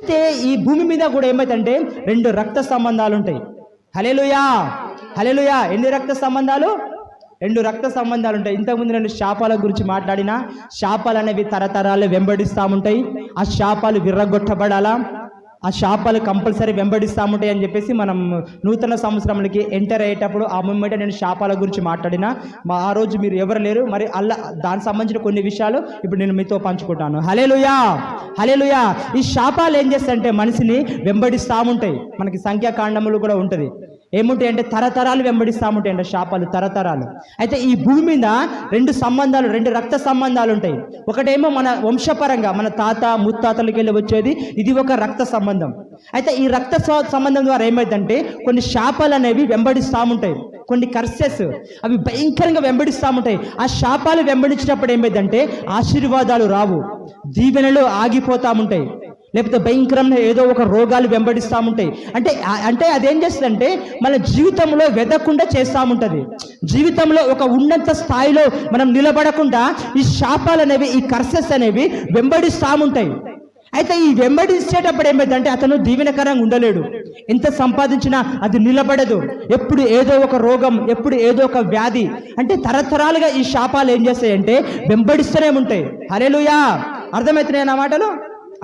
అయితే ఈ భూమి మీద కూడా ఏమైందంటే 2 రక్త సంబంధాలు ఉంటాయి. హల్లెలూయా, హల్లెలూయా. ఎన్ని రక్త సంబంధాలు? 2 రక్త సంబంధాలు ఉంటాయి. ఇంతకుముందు నేను శాపాల గురించి మాట్లాడినా, శాపాలు అనేవి తరతరాలు వెంబడిస్తూ ఉంటాయి. ఆ శాపాలు విర్రగొట్టబడాలా, ఆ శాపాలు కంపల్సరీ వెంబడిస్తూ ఉంటాయి అని చెప్పేసి మనం నూతన సంవత్సరంలోకి ఎంటర్ అయ్యేటప్పుడు ఆ మూమెంట్ నేను శాపాల గురించి మాట్లాడినా. ఆ రోజు మీరు ఎవరు లేరు, మరి అలా దానికి సంబంధించిన కొన్ని విషయాలు ఇప్పుడు నేను మీతో పంచుకుంటాను. హల్లెలూయా, హల్లెలూయా. ఈ శాపాలు ఏం చేస్తాయంటే మనిషిని వెంబడిస్తూ ఉంటాయి. మనకి సంఖ్యాకాండములు కూడా ఉంటుంది. ఏముంటాయి అంటే తరతరాలు వెంబడిస్తూ ఉంటాయి అంటే శాపాలు తరతరాలు. అయితే ఈ భూమి మీద 2 సంబంధాలు, 2 రక్త సంబంధాలు ఉంటాయి. ఒకటేమో మన వంశపరంగా మన తాత ముత్తాతలకి వెళ్ళి వచ్చేది, ఇది ఒక రక్త సంబంధం. అయితే ఈ రక్త సంబంధం ద్వారా ఏమైందంటే కొన్ని శాపాలు అనేవి వెంబడిస్తూ ఉంటాయి, కొన్ని కర్సెస్ అవి భయంకరంగా వెంబడిస్తూ ఉంటాయి. ఆ శాపాలు వెంబడించినప్పుడు ఏమైందంటే ఆశీర్వాదాలు రావు, దీవెనలు ఆగిపోతూ ఉంటాయి, లేకపోతే భయంకరమైన ఏదో ఒక రోగాలు వెంబడిస్తూ ఉంటాయి. అంటే అదేం చేస్తుందంటే మన జీవితంలో వెదకుండా చేస్తూ ఉంటుంది. జీవితంలో ఒక ఉన్నత స్థాయిలో మనం నిలబడకుండా ఈ శాపాలు అనేవి, ఈ కర్సెస్ అనేవి వెంబడిస్తూ ఉంటాయి. అయితే ఈ వెంబడించేటప్పుడు ఏమైందంటే అతను దీవెనకరంగా ఉండలేడు, ఎంత సంపాదించినా అది నిలబడదు. ఎప్పుడు ఏదో ఒక రోగం, ఎప్పుడు ఏదో ఒక వ్యాధి. అంటే తరతరాలుగా ఈ శాపాలు ఏం చేస్తాయంటే వెంబడిస్తూనే ఉంటాయి. హల్లెలూయా. అర్థమవుతున్నాయి నా మాటలు?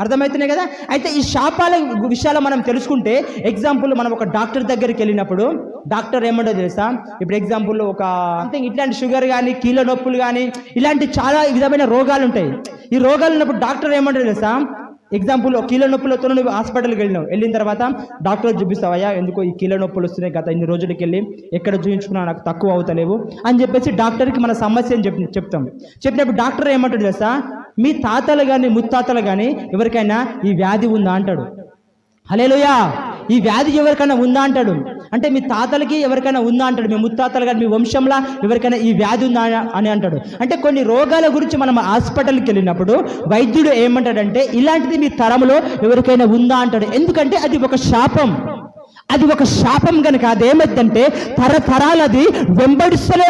అర్థమవుతున్నాయి కదా. అయితే ఈ శాపాల విషయాలు మనం తెలుసుకుంటే, ఎగ్జాంపుల్ మనం ఒక డాక్టర్ దగ్గరికి వెళ్ళినప్పుడు డాక్టర్ ఏమంటో తెలుసా? ఇప్పుడు ఎగ్జాంపుల్ ఒక ఇట్లాంటి షుగర్ కానీ, కీళ్ళ నొప్పులు కానీ, ఇలాంటి చాలా విధమైన రోగాలు ఉంటాయి. ఈ రోగాలు ఉన్నప్పుడు డాక్టర్ ఏమంటో తెలుసా? ఎగ్జాంపుల్ కీళ్ళ నొప్పులతో నువ్వు హాస్పిటల్కి వెళ్ళిన తర్వాత డాక్టర్ చూపిస్తావయ్యా, ఎందుకో ఈ కీళ్ళ నొప్పులు వస్తున్నాయి, గత ఇన్ని రోజులకి వెళ్ళి ఎక్కడ చూపించుకున్నా నాకు తక్కువ అవుతలేవు అని చెప్పేసి డాక్టర్కి మన సమస్య అని చెప్తాం. చెప్పినప్పుడు డాక్టర్ ఏమంటాడు తెలుసా? మీ తాతలు కానీ ముత్తాతలు కానీ ఎవరికైనా ఈ వ్యాధి ఉందా అంటాడు. హల్లెలూయా. ఈ వ్యాధి ఎవరికైనా ఉందా అంటాడు. అంటే మీ తాతలకి ఎవరికైనా ఉందా అంటాడు, మీ ముత్తాతలు కానీ మీ వంశంలో ఎవరికైనా ఈ వ్యాధి ఉందా అని అంటాడు. అంటే కొన్ని రోగాల గురించి మనం హాస్పిటల్కి వెళ్ళినప్పుడు వైద్యుడు ఏమంటాడంటే ఇలాంటిది మీ తరంలో ఎవరికైనా ఉందా అంటాడు. ఎందుకంటే అది ఒక శాపం. అది ఒక శాపం కనుక అదేమైందంటే తరతరాలు అది వెంబడిస్తూనే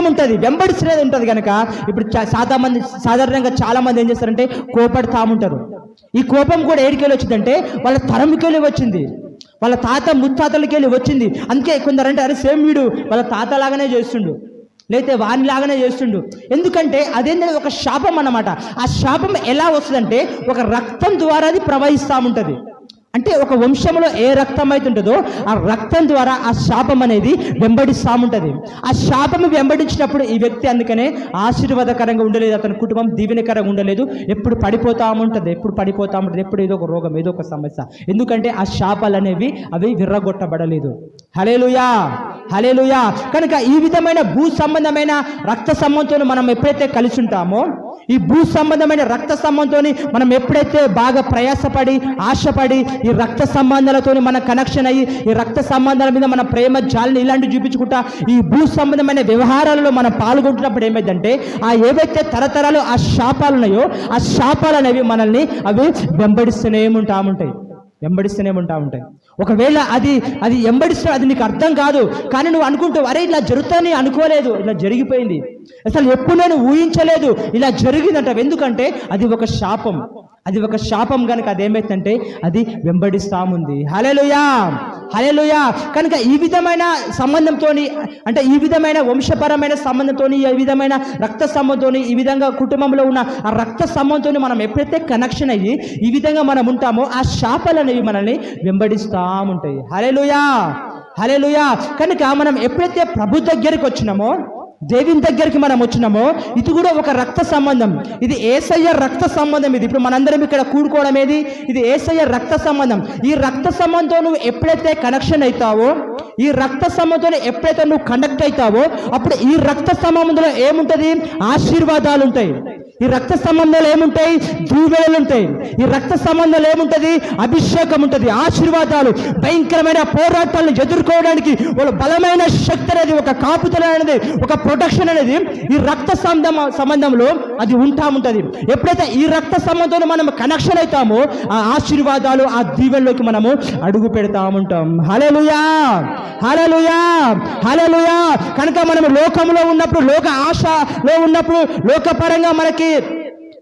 ఉంటుంది కనుక ఇప్పుడు సాధారణంగా చాలా మంది ఏం చేస్తారంటే కోపడతా ఉంటారు. ఈ కోపం కూడా ఏడికెళ్ళి వచ్చిందంటే వాళ్ళ తరంకెళ్ళి వచ్చింది, వాళ్ళ తాత ముత్తాతలకి వెళ్ళి వచ్చింది. అందుకే కొందరంటే అరే సేమ్ వీడు వాళ్ళ తాత లాగానే చేస్తుండు, లేకపోతే వాని లాగానే చేస్తుండు. ఎందుకంటే అదేంటంటే ఒక శాపం అన్నమాట. ఆ శాపం ఎలా వస్తుందంటే ఒక రక్తం ద్వారా అది ప్రవహిస్తూ ఉంటుంది. అంటే ఒక వంశంలో ఏ రక్తం అయితే ఉంటుందో ఆ రక్తం ద్వారా ఆ శాపం అనేది వెంబడిస్తూ ఉంటుంది. ఆ శాపం వెంబడించినప్పుడు ఈ వ్యక్తి అందుకనే ఆశీర్వాదకరంగా ఉండలేదు, అతని కుటుంబం దీవెనకరంగా ఉండలేదు, ఎప్పుడు పడిపోతూ ఉంటుంది, ఎప్పుడు ఏదో ఒక రోగం, ఏదో ఒక సమస్య. ఎందుకంటే ఆ శాపాలు అనేవి అవి విర్రగొట్టబడలేదు. హల్లెలూయా, హల్లెలూయా. కనుక ఈ విధమైన భూ సంబంధమైన రక్త సంబంధంతో మనం ఎప్పుడైతే కలిసి ఉంటామో, ఈ భూ సంబంధమైన రక్త సంబంధంతో మనం ఎప్పుడైతే బాగా ప్రయాసపడి ఆశపడి ఈ రక్త సంబంధాలతో మన కనెక్షన్ అయ్యి ఈ రక్త సంబంధాల మీద మన ప్రేమ జాలిని ఇలాంటివి చూపించుకుంటా ఈ భూ సంబంధమైన వ్యవహారాలలో మనం పాల్గొంటున్నప్పుడు ఏమైందంటే ఆ ఏవైతే తరతరాలు ఆ శాపాలు ఉన్నాయో ఆ శాపాలు అనేవి మనల్ని అవి వెంబడిస్తూనే ఉంటాయి. ఒకవేళ అది వెంబడిస్తే అది నీకు అర్థం కాదు, కానీ నువ్వు అనుకుంటావు అరే ఇలా జరుగుతాని అనుకోలేదు, ఇలా జరిగిపోయింది, అసలు ఎప్పుడు నేను ఊహించలేదు, ఇలా జరిగిందంటావు. ఎందుకంటే అది ఒక శాపం కనుక అదేమైందంటే అది వెంబడిస్తూ ఉంది. హల్లెలూయా, హల్లెలూయా. కనుక ఈ విధమైన సంబంధంతో, అంటే ఈ విధమైన వంశపరమైన సంబంధంతో, ఈ విధమైన రక్త సంబంధంతో, ఈ విధంగా కుటుంబంలో ఉన్న ఆ రక్త సంబంధంతో మనం ఎప్పుడైతే కనెక్షన్ అయ్యి ఈ విధంగా మనం ఉంటామో ఆ శాపాలు అనేవి మనల్ని వెంబడిస్తూ ఉంటాయి. హల్లెలూయా, హల్లెలూయా. కనుక మనం ఎప్పుడైతే ప్రభు దగ్గరికి వచ్చినామో, దేవుని దగ్గరికి మనం వచ్చినామో, ఇది కూడా ఒక రక్త సంబంధం. ఇది యేసయ్య రక్త సంబంధం. ఇది ఇప్పుడు మనందరం ఇక్కడ కూడుకోవడం ఏది? ఇది యేసయ్య రక్త సంబంధం. ఈ రక్త సంబంధంతో నువ్వు ఎప్పుడైతే కనెక్షన్ అవుతావో, ఈ రక్త సంబంధంతో ఎప్పుడైతే నువ్వు కనెక్ట్ అవుతావో అప్పుడు ఈ రక్త సంబంధంలో ఏముంటుంది? ఆశీర్వాదాలు ఉంటాయి. ఈ రక్త సంబంధాలు ఏముంటాయి? దీవెనలు ఉంటాయి. ఈ రక్త సంబంధాలు ఏముంటుంది? అభిషేకం ఉంటుంది, ఆశీర్వాదాలు, భయంకరమైన పోరాటాలను ఎదుర్కోవడానికి ఒక బలమైన శక్తి అనేది, ఒక కాపుదల అనేది, ఒక ప్రొటెక్షన్ అనేది ఈ రక్త సంబంధంలో అది ఉంటుంది. ఎప్పుడైతే ఈ రక్త సంబంధంలో మనం కనెక్షన్ అవుతామో ఆ ఆశీర్వాదాలు, ఆ దీవెనలోకి మనము అడుగు పెడతా ఉంటాం. హల్లెలూయా, హల్లెలూయా, హల్లెలూయా. కనుక మనం లోకంలో ఉన్నప్పుడు, లోక ఆశలో ఉన్నప్పుడు, లోకపరంగా మనకి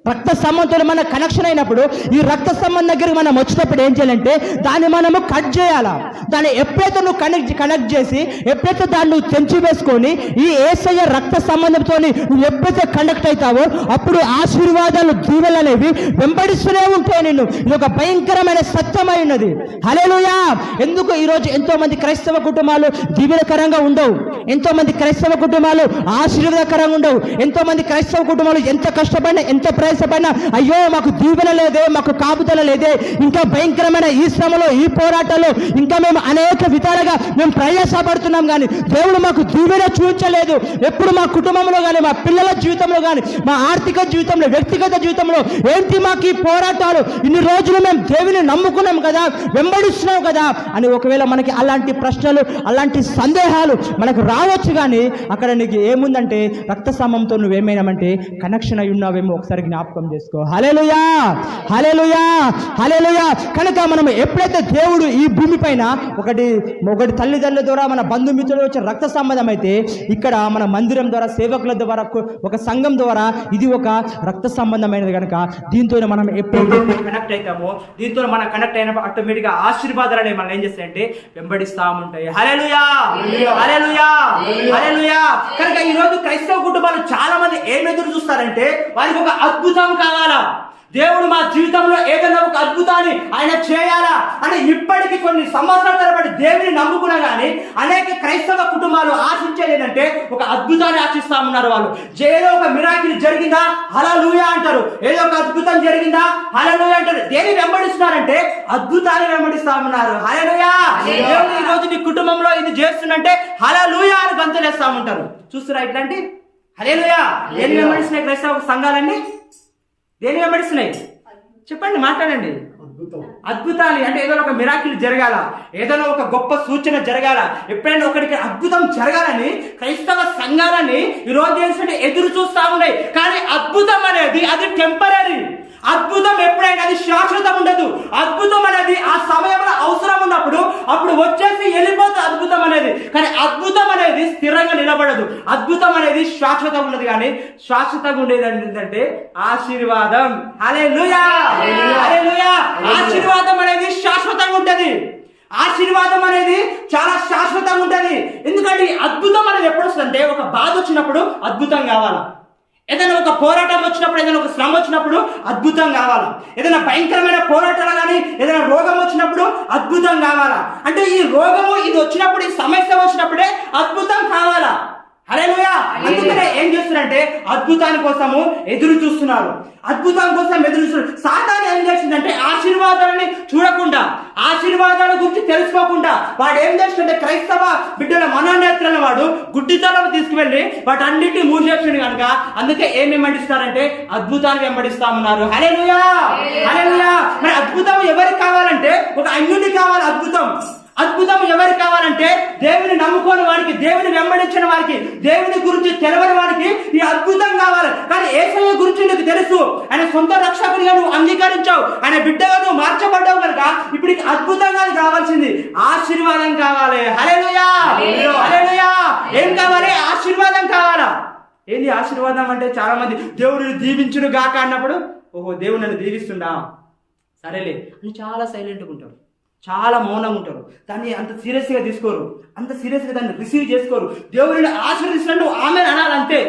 రక్త సంబంధంతో మన కనెక్షన్ అయినప్పుడు ఈ రక్త సంబంధం దగ్గరికి మనం వచ్చినప్పుడు ఏం చేయాలంటే దాన్ని మనము కట్ చేయాలా. దాన్ని ఎప్పుడైతే నువ్వు కనెక్ట్ చేసి ఎప్పుడైతే దాన్ని నువ్వు తెంచి వేసుకొని ఈ యేసయ్య రక్త సంబంధంతో నువ్వు ఎప్పుడైతే కనెక్ట్ అవుతావో అప్పుడు ఆశీర్వాదాలు దీవెనలు అనేవి వెంబడిస్తూనే ఉంటాయి నిన్ను. ఇది ఒక భయంకరమైన సత్యమై ఉన్నది. హల్లెలూయా. ఎందుకు ఈరోజు ఎంతో మంది క్రైస్తవ కుటుంబాలు దీవెనకరంగా ఉండవు, ఎంతో మంది క్రైస్తవ కుటుంబాలు ఆశీర్వాదకరంగా ఉండవు, ఎంతో మంది క్రైస్తవ కుటుంబాలు ఎంత కష్టపడినా ఎంత ప్రయాసపడినా అయ్యో మాకు దీవెన లేదే, మాకు కాపుదల లేదే, ఇంకా భయంకరమైన ఈ శ్రమలో ఈ పోరాటాల్లో ఇంకా మేము అనేక విధాలుగా మేము ప్రయాసపడుతున్నాం కానీ దేవుడు మాకు దీవెన చూపించలేదు. ఎప్పుడు మా కుటుంబంలో కానీ మా పిల్లల జీవితంలో కానీ మా ఆర్థిక జీవితంలో వ్యక్తిగత జీవితంలో ఏంటి మాకు ఈ పోరాటాలు, ఇన్ని రోజులు మేము దేవుని నమ్ముకున్నాం కదా, వెంబడిస్తున్నాం కదా అని ఒకవేళ మనకి అలాంటి ప్రశ్నలు అలాంటి సందేహాలు మనకు రావచ్చు. కానీ అక్కడ నీకు ఏముందంటే రక్త సంబంధంతో నువ్వేమైనామంటే కనెక్షన్ అయి ఉన్నావేమో ఒకసారి జ్ఞాపకం చేసుకో. హల్లెలూయా, హల్లెలూయా, హల్లెలూయా. కనుక మనం ఎప్పుడైతే దేవుడు ఈ భూమి పైన ఒకటి తల్లిదండ్రుల ద్వారా మన బంధుమిత్రులు వచ్చే రక్త సంబంధం అయితే ఇక్కడ మన మందిరం ద్వారా సేవకుల ద్వారా ఒక సంఘం ద్వారా ఇది ఒక రక్త సంబంధమైనది. కనుక దీంతో మనం ఎప్పుడైతే కనెక్ట్ అవుతామో దీంతో మనం కనెక్ట్ అయినప్పుడు ఆటోమేటిక్గా ఆశీర్వాదాలు అనేవి మనం ఏం చేస్తాయంటే వెంబడిస్తా ఉంటాయి. హల్లెలూయా, హల్లెలూయా, హల్లెలూయా. కనుక ఈ రోజు క్రైస్తవ కుటుంబాలు చాలా మంది ఏం ఎదురు చూస్తారంటే వారికి ఒక అద్భుతం కావాలా, దేవుడు మా జీవితంలో ఏదైనా ఒక అద్భుతాన్ని ఆయన చేయాలా అని ఇప్పటికీ కొన్ని సంవత్సరాల తరబడి దేవుని నమ్ముకున్నా కానీ అనేక క్రైస్తవ కుటుంబాలు ఆశించేది ఏంటంటే ఒక అద్భుతాన్ని ఆశిస్తా ఉన్నారు. వాళ్ళు ఏదో ఒక మిరాకిల్ జరిగిందా హల్లెలూయా అంటారు, ఏదో ఒక అద్భుతం జరిగిందా హల్లెలూయా అంటారు. దేని వెంబడిస్తున్నారంటే అద్భుతాన్ని వెంబడిస్తా ఉన్నారు. హల్లెలూయా. దేవుడు ఈ రోజు నీ కుటుంబంలో ఇది చేస్తుందంటే హల్లెలూయా అని గంతులేస్తా ఉంటారు. చూస్తున్నా ఇట్లాంటి హల్లెలూయా. దేని వెంబడిస్తున్నాయి క్రైస్తవ సంఘాలన్నీ? దేని వెంబడిస్తున్నాయి చెప్పండి, మాట్లాడండి. అద్భుతాలు అంటే ఏదైనా ఒక మిరాకిల్ జరగాల, ఏదైనా ఒక గొప్ప సూచన జరగాల, ఎప్పుడైనా ఒకరికి అద్భుతం జరగాలని క్రైస్తవ సంఘాలని ఈరోజు ఏంటంటే ఎదురు చూస్తా ఉన్నాయి. కానీ అద్భుతం అనేది అది టెంపరీ. అద్భుతం ఎప్పుడైనా అది శాశ్వతం ఉండదు. అద్భుతం అనేది ఆ సమయంలో అవసరం ఉన్నప్పుడు అప్పుడు వచ్చేసి వెళ్ళిపోతుంది అద్భుతం అనేది. కానీ అద్భుతం అనేది స్థిరంగా నిలబడదు. అద్భుతం అనేది శాశ్వతంగా ఉండదు. కానీ శాశ్వతంగా ఉండేది ఏంటంటే ఆశీర్వాదం. హల్లెలూయా, హల్లెలూయా. ఆశీర్వాదం అనేది శాశ్వతంగా ఉంటది. ఆశీర్వాదం అనేది చాలా శాశ్వతంగా ఉంటది. ఎందుకంటే అద్భుతం అనేది ఎప్పుడు వస్తుందంటే ఒక బాధ వచ్చినప్పుడు అద్భుతం కావాలా, ఏదైనా ఒక పోరాటం వచ్చినప్పుడు, ఏదైనా ఒక శ్రమ వచ్చినప్పుడు అద్భుతం కావాలా, ఏదైనా భయంకరమైన పోరాటాలు కానీ ఏదైనా రోగం వచ్చినప్పుడు అద్భుతం కావాలా. అంటే ఈ రోగము ఇది వచ్చినప్పుడు, ఈ సమస్య వచ్చినప్పుడే అద్భుతం కావాలా. హల్లెలూయా. అందుకనే ఏం చేస్తున్నారంటే అద్భుతాని కోసము ఎదురు చూస్తున్నారు, అద్భుతం కోసం ఎదురు చూస్తున్నారు. సాతాను ఏం చేసిందంటే ఆశీర్వాదాలని చూడకుండా, ఆశీర్వాదాల గురించి తెలుసుకోకుండా వాడు ఏం చేస్తుంటే క్రైస్తవ బిడ్డల మనోనేత్రాలను వాడు గుడ్డితనం తీసుకువెళ్ళి వాటన్నిటిని మూసేసింది. కనుక అందుకే ఏం వెంబడిస్తారంటే అద్భుతాన్ని వెంబడిస్తా ఉన్నారు. హల్లెలూయా, హల్లెలూయా. మరి అద్భుతం ఎవరికి కావాలంటే ఒక అన్యుడికి కావాలి అద్భుతం. అద్భుతం ఎవరికి కావాలంటే దేవుని నమ్ముకోని వారికి, దేవుని వెంబడించిన వారికి, దేవుని గురించి తెలవని వారికి ఈ అద్భుతం కావాలి. కానీ యేసయ్య గురించి నీకు తెలుసు, ఆయన సొంత రక్షకునిగా నువ్వు అంగీకరించావు, ఆయన బిడ్డగా నువ్వు మార్చబడ్డావు కనుక ఇప్పుడు అద్భుతంగా కావాల్సింది ఆశీర్వాదం కావాలి. హల్లెలూయా, హల్లెలూయా. ఏం కావాలి? ఆశీర్వాదం కావాలా. ఏంది ఆశీర్వాదం అంటే చాలా మంది దేవుడిని దీవించును గాక అన్నప్పుడు ఓహో దేవుడు నన్ను దీవిస్తుండా సరేలే అని చాలా సైలెంట్గా ఉంటారు, చాలా మౌనంగా ఉంటారు. దాన్ని అంత సీరియస్గా తీసుకోరు, అంత సీరియస్గా దాన్ని రిసీవ్ చేసుకోరు. దేవుడిని ఆశీర్వదించినట్టు ఆమె అనాలంతే,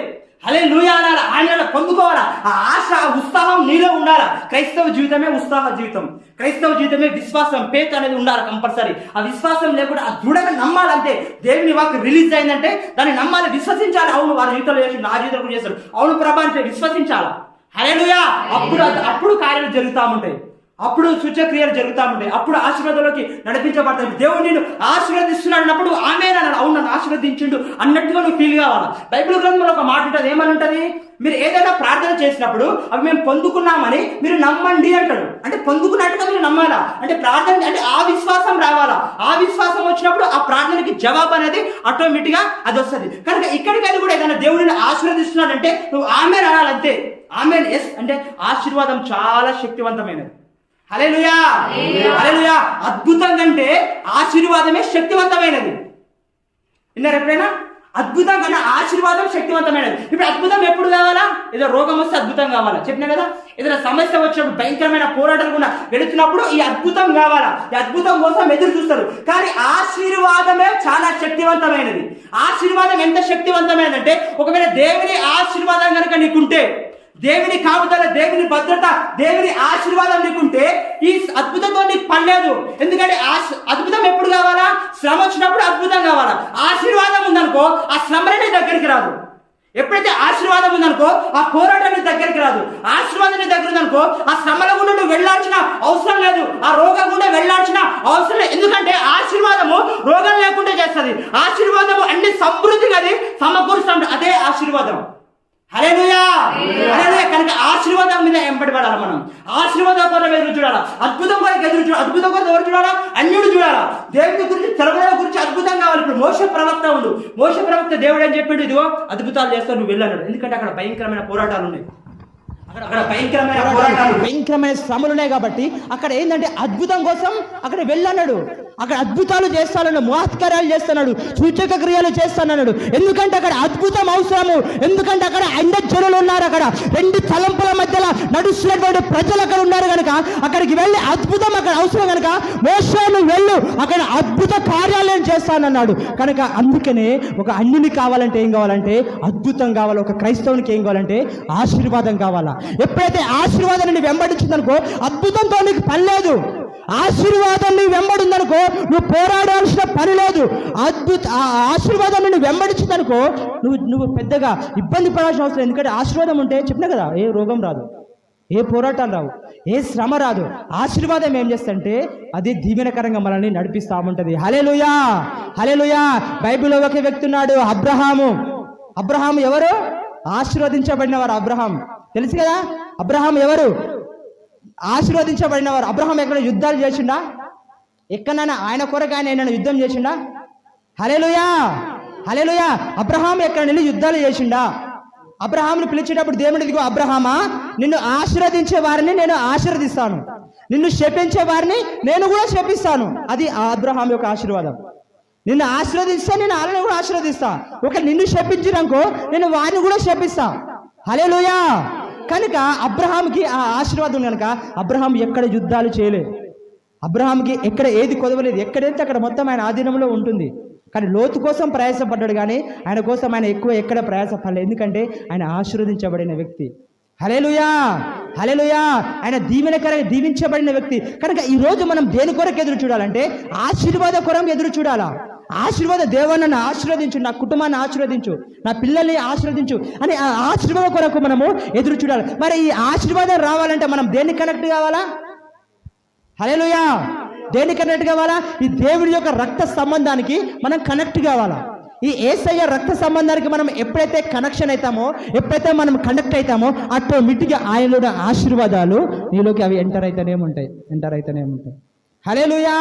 హల్లెలూయా అనాలి, ఆయన పొందుకోవాలా. ఆ ఆశ, ఉత్సాహం నీలో ఉండాలా. క్రైస్తవ జీవితమే ఉత్సాహ జీవితం, క్రైస్తవ జీవితమే విశ్వాసం, ఫేత్ అనేది ఉండాలి కంపల్సరీ. ఆ విశ్వాసం లేకుండా ఆ దృఢంగా నమ్మాలంటే, దేవుని వాక్కు రిలీజ్ అయిందంటే దాన్ని నమ్మాలి, విశ్వసించాలి. అవును వారి జీవితంలో చేసి నా జీవితంలో చేస్తారు, అవును ప్రభా అంటే విశ్వసించాలా. హల్లెలూయా. అప్పుడు కార్యాలు జరుగుతూ ఉంటాయి, అప్పుడు సూచక్రియలు జరుగుతూ ఉంటాయి, అప్పుడు ఆశీర్వాదంలోకి నడిపించబడతాయి. దేవుడు నేను ఆశీర్వదిస్తున్నాడు అన్నప్పుడు ఆమె నన్ను అవును నన్ను ఆశీర్వదించిండు అన్నట్టుగా నువ్వు ఫీల్ కావాలా. బైబిల్ గ్రంథంలో ఒక మాట ఉంటుంది, ఏమని ఉంటుంది? మీరు ఏదైనా ప్రార్థన చేసినప్పుడు అవి మేము పొందుకున్నామని మీరు నమ్మండి అంటాడు. అంటే పొందుకున్నట్టుగా మీరు నమ్మాలా, అంటే ప్రార్థన అంటే ఆ విశ్వాసం రావాలా. ఆ విశ్వాసం వచ్చినప్పుడు ఆ ప్రార్థనకి జవాబు అనేది ఆటోమేటిక్గా అది వస్తుంది. కనుక ఇక్కడికైనా కూడా ఏదైనా దేవుడిని ఆశీర్వదిస్తున్నాడంటే నువ్వు ఆమె అనాలంతే. ఆమె ఎస్ అంటే ఆశీర్వాదం చాలా శక్తివంతమైనది. హల్లెలూయా, హల్లెలూయా. అద్భుతం కంటే ఆశీర్వాదమే శక్తివంతమైనది. విన్నారు ఎప్పుడైనా? అద్భుతం కన్నా ఆశీర్వాదం శక్తివంతమైనది. ఇప్పుడు అద్భుతం ఎప్పుడు కావాలా? ఏదో రోగం వస్తే అద్భుతం కావాలా? చెప్పినా కదా, ఏదైనా సమస్య వచ్చినప్పుడు, భయంకరమైన పోరాటాలు కూడా వెళుతున్నప్పుడు ఈ అద్భుతం కావాలా? ఈ అద్భుతం కోసం ఎదురు చూస్తారు. కానీ ఆశీర్వాదమే చాలా శక్తివంతమైనది. ఆశీర్వాదం ఎంత శక్తివంతమైనదంటే, ఒకవేళ దేవుని ఆశీర్వాదం కనుక నీకుంటే, దేవుని కాపుదల, దేవుని భద్రత, దేవుని ఆశీర్వాదం నీకుంటే ఈ అద్భుతంతో నీకు పని లేదు. ఎందుకంటే అద్భుతం ఎప్పుడు కావాలా? శ్రమ వచ్చినప్పుడు అద్భుతం కావాలా. ఆశీర్వాదం ఉందనుకో ఆ శ్రమనే నీ దగ్గరికి రాదు. ఎప్పుడైతే ఆశీర్వాదం ఉందనుకో ఆ పోరాటం నీ దగ్గరికి రాదు. ఆశీర్వాదం నీ దగ్గర ఉందనుకో ఆ శ్రమల గుండా నువ్వు వెళ్ళాల్సిన అవసరం లేదు, ఆ రోగం గుండా వెళ్ళాల్సిన అవసరం లేదు. ఎందుకంటే ఆశీర్వాదము రోగం లేకుండా చేస్తుంది. ఆశీర్వాదము అన్ని సమృద్ధిగా అది సమకూరుస్తుంది. అదే ఆశీర్వాదం. హల్లెలూయా, హల్లెలూయా. కనుక ఆశీర్వాదం మీద ఎంబడిపడాలి. మనం ఆశీర్వాదం కోసం ఎదురు చూడాలా, అద్భుతం కొరకు ఎదురు చూడాలి. అద్భుతం కోసం ఎవరు చూడాలా? అన్యుడు చూడాలా. దేవుని గురించి, తెలవడం గురించి అద్భుతం కావాలి. ఇప్పుడు మోషే ప్రవక్త ఉండు. మోషే ప్రవక్త దేవుడు అని చెప్పాడు, ఇదిగో అద్భుతాలు చేస్తావు, నువ్వు వెళ్ళాడు. ఎందుకంటే అక్కడ భయంకరమైన పోరాటాలు ఉన్నాయి, అక్కడ భయంకరమైన శ్రమలు ఉన్నాయి. కాబట్టి అక్కడ ఏంటంటే అద్భుతం కోసం అక్కడ వెళ్ళన్నాడు. అక్కడ అద్భుతాలు చేస్తానన్నాడు, మహత్కార్యాలు చేస్తున్నాడు, సూచక క్రియలు చేస్తానన్నాడు. ఎందుకంటే అక్కడ అద్భుతం అవసరము. ఎందుకంటే అక్కడ జనులు ఉన్నారు. అక్కడ రెండు తలంపుల మధ్యలో నడుస్తున్నటువంటి ప్రజలు అక్కడ ఉన్నారు కనుక అక్కడికి వెళ్ళి అద్భుతం అక్కడ అవసరం కనుక మోషే నువ్వు వెళ్ళు, అక్కడ అద్భుత కార్యాలయం చేస్తానన్నాడు. కనుక అందుకనే ఒక అన్యుని కావాలంటే ఏం కావాలంటే అద్భుతం కావాలి. ఒక క్రైస్తవునికి ఏం కావాలంటే ఆశీర్వాదం కావాలా. ఎప్పుడైతే ఆశీర్వాదాన్ని వెంబడించిందనుకో అద్భుతంతో నీకు పని లేదు. ఆశీర్వాదం నీ వెంబడిందనుకో నువ్వు పోరాడాల్సిన పని లేదు. ఆశీర్వాదం నువ్వు వెంబడించిందనుకో నువ్వు పెద్దగా ఇబ్బంది పడాల్సిన అవసరం. ఎందుకంటే ఆశీర్వాదం ఉంటే చెప్పినా కదా, ఏ రోగం రాదు, ఏ పోరాటాలు రావు, ఏ శ్రమ రాదు. ఆశీర్వాదం ఏం చేస్తుంటే అది దీవెనకరంగా మనల్ని నడిపిస్తూ ఉంటుంది. హల్లెలూయా, హల్లెలూయా. బైబిల్లో ఒక వ్యక్తి ఉన్నాడు, అబ్రహాము. అబ్రహాము ఎవరు? ఆశీర్వదించబడినవారు. అబ్రహాం తెలుసు కదా. అబ్రహాం ఎవరు? ఆశీర్వదించబడినవారు. అబ్రహాం ఎక్కడ యుద్ధాలు చేసిండా? ఎక్కడైనా ఆయన కొరకు ఆయన ఏమైనా యుద్ధం చేసిండా? హల్లెలూయా, హల్లెలూయా. అబ్రహాం ఎక్కడ వెళ్ళి యుద్ధాలు చేసిండా? అబ్రహాంని పిలిచేటప్పుడు దేవుడు ఇదిగో అబ్రహామా, నిన్ను ఆశీర్వదించే వారిని నేను ఆశీర్వదిస్తాను, నిన్ను శపించే వారిని నేను కూడా శపిస్తాను. అది అబ్రహాం యొక్క ఆశీర్వాదం. నిన్ను ఆశీర్వదిస్తా, నేను వాళ్ళని కూడా ఆశీర్వదిస్తా. ఒక నిన్ను శపించినాకో నేను వారిని కూడా శపిస్తా. హల్లెలూయా. కనుక అబ్రహాంకి ఆ ఆశీర్వాదం కనుక అబ్రహాం ఎక్కడ యుద్ధాలు చేయలేదు. అబ్రహాంకి ఎక్కడ ఏది కొదవలేదు. ఎక్కడైతే అక్కడ మొత్తం ఆయన ఆధీనంలో ఉంటుంది. కానీ లోతు కోసం ప్రయాసపడ్డాడు, కానీ ఆయన కోసం ఆయన ఎక్కువ ఎక్కడ ప్రయాసపడలేదు. ఎందుకంటే ఆయన ఆశీర్వదించబడిన వ్యక్తి. హల్లెలూయా, హల్లెలూయా. ఆయన దీవించబడిన వ్యక్తి. కనుక ఈరోజు మనం దేని కొరకు ఎదురు చూడాలంటే ఆశీర్వాద కొరకు ఎదురు చూడాలా. ఆశీర్వాద దేవాన్ని నన్ను ఆశీర్వదించు, నా కుటుంబాన్ని ఆశీర్వదించు, నా పిల్లల్ని ఆశీర్వదించు అని ఆ ఆశీర్వాద కొరకు మనము ఎదురు చూడాలి. మరి ఈ ఆశీర్వాదం రావాలంటే మనం దేనికి కనెక్ట్ కావాలా? హల్లెలూయా. దేనికి కనెక్ట్ కావాలా? ఈ దేవుడి యొక్క రక్త సంబంధానికి మనం కనెక్ట్ కావాలా. ఈ యేసయ్య రక్త సంబంధానికి మనం ఎప్పుడైతే కనెక్షన్ అవుతామో, ఎప్పుడైతే మనం కనెక్ట్ అవుతామో ఆటోమేటిక్గా ఆయనలో ఆశీర్వాదాలు నీలోకి అవి ఎంటర్ అయితేనే ఉంటాయి. హల్లెలూయా,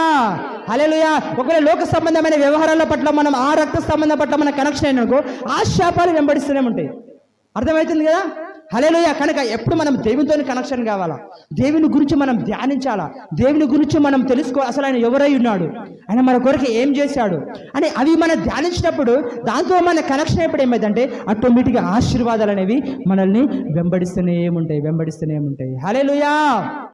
హల్లెలూయా. ఒకవేళ లోక సంబంధమైన వ్యవహారాల పట్ల మనం ఆ రక్త సంబంధం పట్ల మన కనెక్షన్ అయిననుకో ఆ శాపాలు వెంబడిస్తూనే ఉంటాయి. అర్థమవుతుంది కదా. హల్లెలూయా. కనుక ఎప్పుడు మనం దేవునితో కనెక్షన్ కావాలా, దేవుని గురించి మనం ధ్యానించాలా, దేవుని గురించి మనం తెలుసుకోవాలి. అసలు ఆయన ఎవరై ఉన్నాడు, ఆయన మన కొరకు ఏం చేశాడు అని అవి మనం ధ్యానించినప్పుడు దాంతో మన కనెక్షన్ ఎప్పుడు ఏమైందంటే ఆటోమేటిక్గా ఆశీర్వాదాలు అనేవి మనల్ని వెంబడిస్తూనే ఉంటాయి. హల్లెలూయా.